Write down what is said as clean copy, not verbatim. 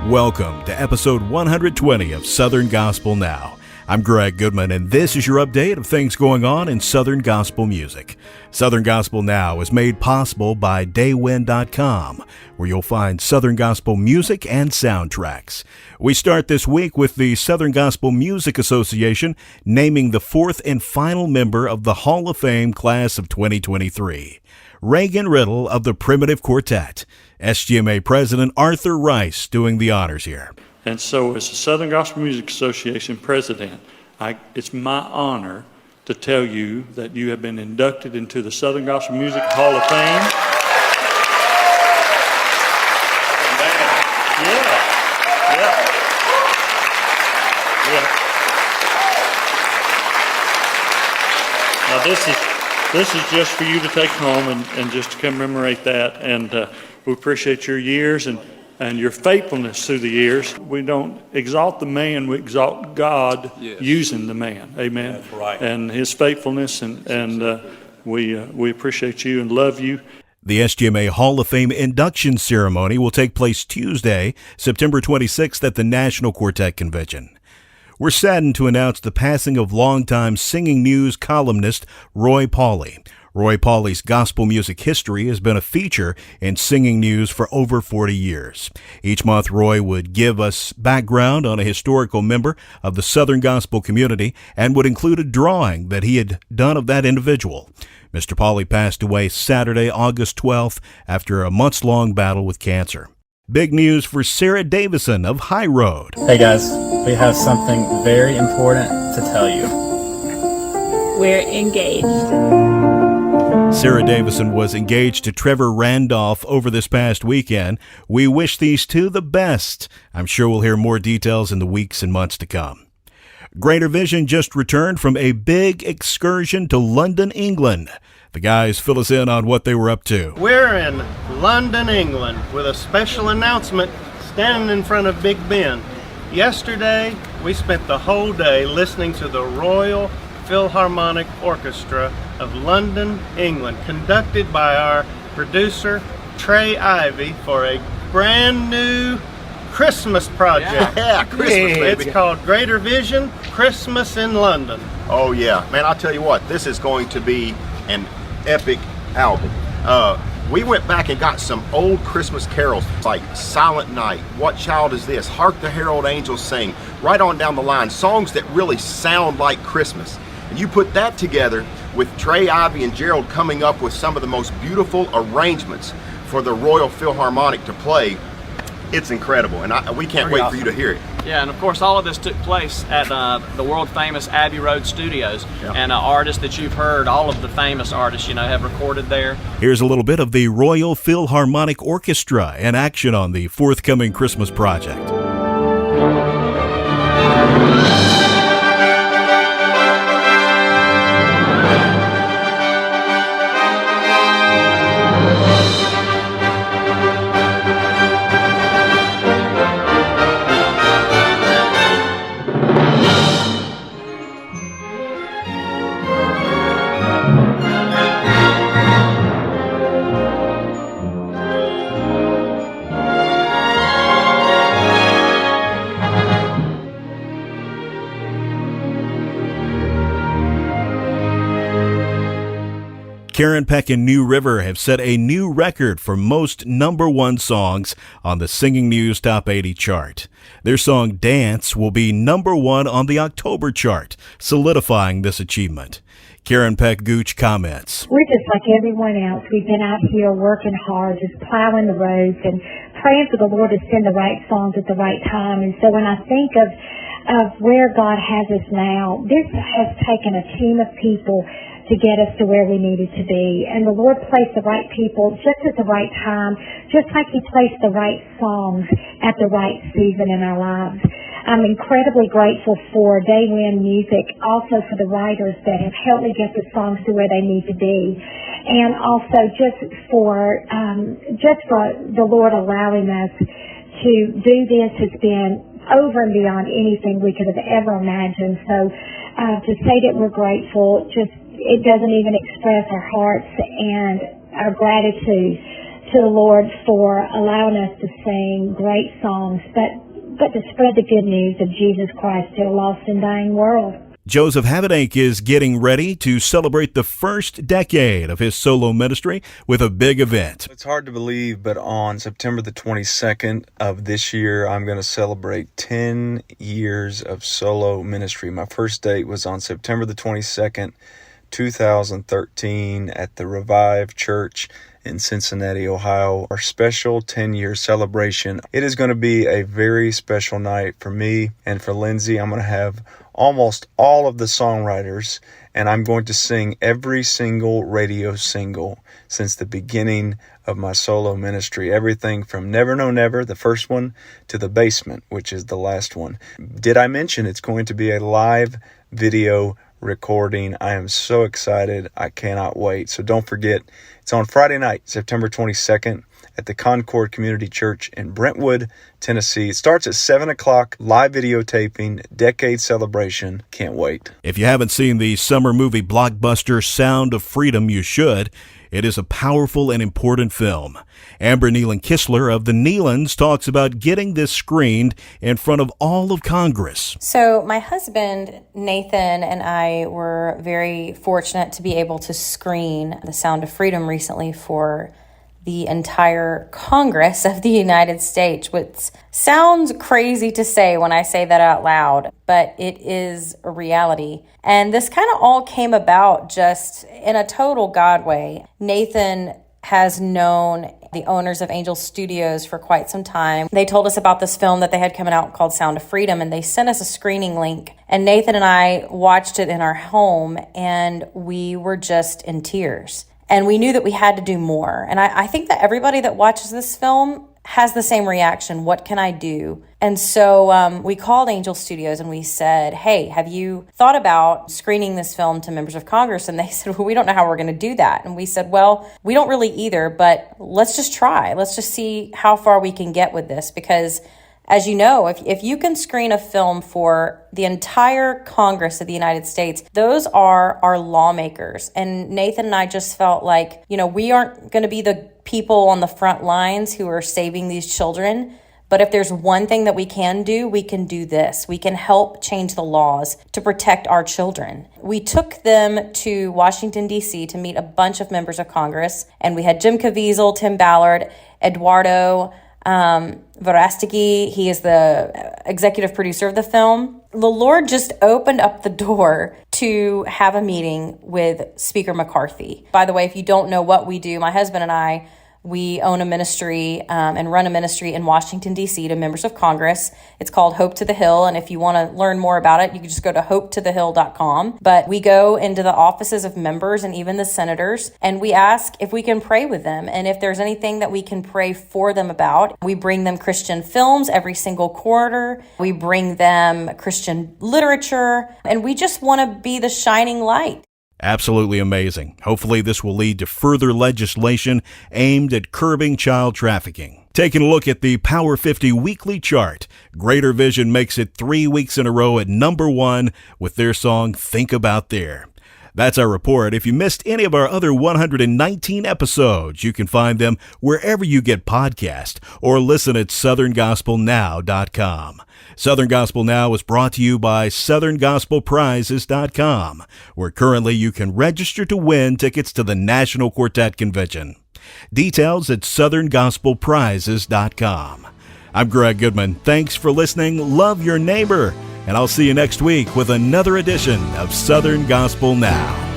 Welcome to episode 120 of Southern Gospel Now. I'm Greg Goodman, and this is your update of things going on in Southern Gospel music. Southern Gospel Now is made possible by Daywin.com, where you'll find Southern Gospel music and soundtracks. We start this week with the Southern Gospel Music Association naming the fourth and final member of the Hall of Fame class of 2023, Reagan Riddle of the Primitive Quartet. SGMA President Arthur Rice doing the honors here. And so as the Southern Gospel Music Association president, it's my honor to tell you that you have been inducted into the Southern Gospel Music Hall of Fame. Now this is just for you to take home and just to commemorate that. And we appreciate your years and your faithfulness through the years. We don't exalt the man, we exalt God using the man. Amen. That's right. And his faithfulness, and we appreciate you and love you. The SGMA Hall of Fame induction ceremony will take place Tuesday, September 26th at the National Quartet Convention. We're saddened to announce the passing of longtime Singing News columnist Roy Pauly. Roy Pauly's gospel music history has been a feature in Singing News for over 40 years. Each month, Roy would give us background on a historical member of the Southern Gospel community and would include a drawing that he had done of that individual. Mr. Pauly passed away Saturday, August 12th, after a months-long battle with cancer. Big news for Sarah Davison of High Road. Hey guys, we have something very important to tell you. We're engaged. Sarah Davison was engaged to Trevor Randolph over this past weekend. We wish these two the best. I'm sure we'll hear more details in the weeks and months to come. Greater Vision just returned from a big excursion to London, England. The guys fill us in on what they were up to. We're in London, England, with a special announcement standing in front of Big Ben. Yesterday, we spent the whole day listening to the Royal Philharmonic Orchestra of London, England, conducted by our producer, Trey Ivy, for a brand new Christmas project. Yeah, Christmas, baby. It's called Greater Vision, Christmas in London. Oh yeah, man, I'll tell you what, this is going to be an epic album. We went back and got some old Christmas carols like Silent Night, What Child Is This, Hark the Herald Angels Sing, right on down the line, songs that really sound like Christmas. And you put that together with Trey Ivy and Gerald coming up with some of the most beautiful arrangements for the Royal Philharmonic to play. It's incredible, and we can't wait for you to hear it. Yeah, and of course all of this took place at the world famous Abbey Road Studios. Yeah. And artists that you've heard, all of the famous artists, have recorded there. Here's a little bit of the Royal Philharmonic Orchestra in action on the forthcoming Christmas project. Karen Peck and New River have set a new record for most #1 songs on the Singing News Top 80 chart. Their song Dance will be #1 on the October chart, solidifying this achievement. Karen Peck Gooch comments. We're just like everyone else. We've been out here working hard, just plowing the roads and praying for the Lord to send the right songs at the right time. And so when I think of where God has us now, this has taken a team of people to get us to where we needed to be. And the Lord placed the right people just at the right time, just like He placed the right songs at the right season in our lives. I'm incredibly grateful for Daywin Music, also for the writers that have helped me get the songs to where they need to be. And also just for the Lord allowing us to do this has been over and beyond anything we could have ever imagined. So to say that we're grateful, it doesn't even express our hearts and our gratitude to the Lord for allowing us to sing great songs, but to spread the good news of Jesus Christ to a lost and dying world. Joseph Habedank is getting ready to celebrate the first decade of his solo ministry with a big event. It's hard to believe, but on September the 22nd of this year, I'm going to celebrate 10 years of solo ministry. My first date was on September the 22nd, 2013 at the Revive Church in Cincinnati, Ohio, our special 10-year celebration. It is going to be a very special night for me and for Lindsay. I'm going to have almost all of the songwriters, and I'm going to sing every single radio single since the beginning of my solo ministry. Everything from Never Know Never, the first one, to The Basement, which is the last one. Did I mention it's going to be a live video recording? I am so excited. I cannot wait. So don't forget, it's on Friday night, September 22nd at the Concord Community Church in Brentwood, Tennessee. It starts at 7 o'clock, live videotaping, decade celebration. Can't wait. If you haven't seen the summer movie blockbuster Sound of Freedom, you should. It is a powerful and important film. Amber Nealon Kistler of the Nealons talks about getting this screened in front of all of Congress. So my husband, Nathan, and I were very fortunate to be able to screen The Sound of Freedom recently for the entire Congress of the United States, which sounds crazy to say when I say that out loud, but it is a reality. And this kind of all came about just in a total God way. Nathan has known the owners of Angel Studios for quite some time. They told us about this film that they had coming out called Sound of Freedom, and they sent us a screening link. And Nathan and I watched it in our home, and we were just in tears. And we knew that we had to do more. And I think that everybody that watches this film has the same reaction. What can I do? And so we called Angel Studios and we said, hey, have you thought about screening this film to members of Congress? And they said, well, we don't know how we're going to do that. And we said, well, we don't really either, but let's just try. Let's just see how far we can get with this. Because as you know, if you can screen a film for the entire Congress of the United States, those are our lawmakers. And Nathan and I just felt like, we aren't going to be the people on the front lines who are saving these children. But if there's one thing that we can do this. We can help change the laws to protect our children. We took them to Washington, D.C. to meet a bunch of members of Congress. And we had Jim Caviezel, Tim Ballard, Eduardo Verástegui. He is the executive producer of the film. The Lord just opened up the door to have a meeting with Speaker McCarthy. By the way, if you don't know what we do, my husband and I, we own a ministry and run a ministry in Washington, D.C. to members of Congress. It's called Hope to the Hill. And if you want to learn more about it, you can just go to hopetothehill.com. But we go into the offices of members and even the senators, and we ask if we can pray with them. And if there's anything that we can pray for them about, we bring them Christian films every single quarter. We bring them Christian literature, and we just want to be the shining light. Absolutely amazing. Hopefully this will lead to further legislation aimed at curbing child trafficking. Taking a look at the Power 50 weekly chart, Greater Vision makes it 3 weeks in a row at number 1 with their song Think About There. That's our report. If you missed any of our other 119 episodes, you can find them wherever you get podcasts or listen at southerngospelnow.com. Southern Gospel Now is brought to you by southerngospelprizes.com, where currently you can register to win tickets to the National Quartet Convention. Details at southerngospelprizes.com. I'm Greg Goodman. Thanks for listening. Love your neighbor. And I'll see you next week with another edition of Southern Gospel Now.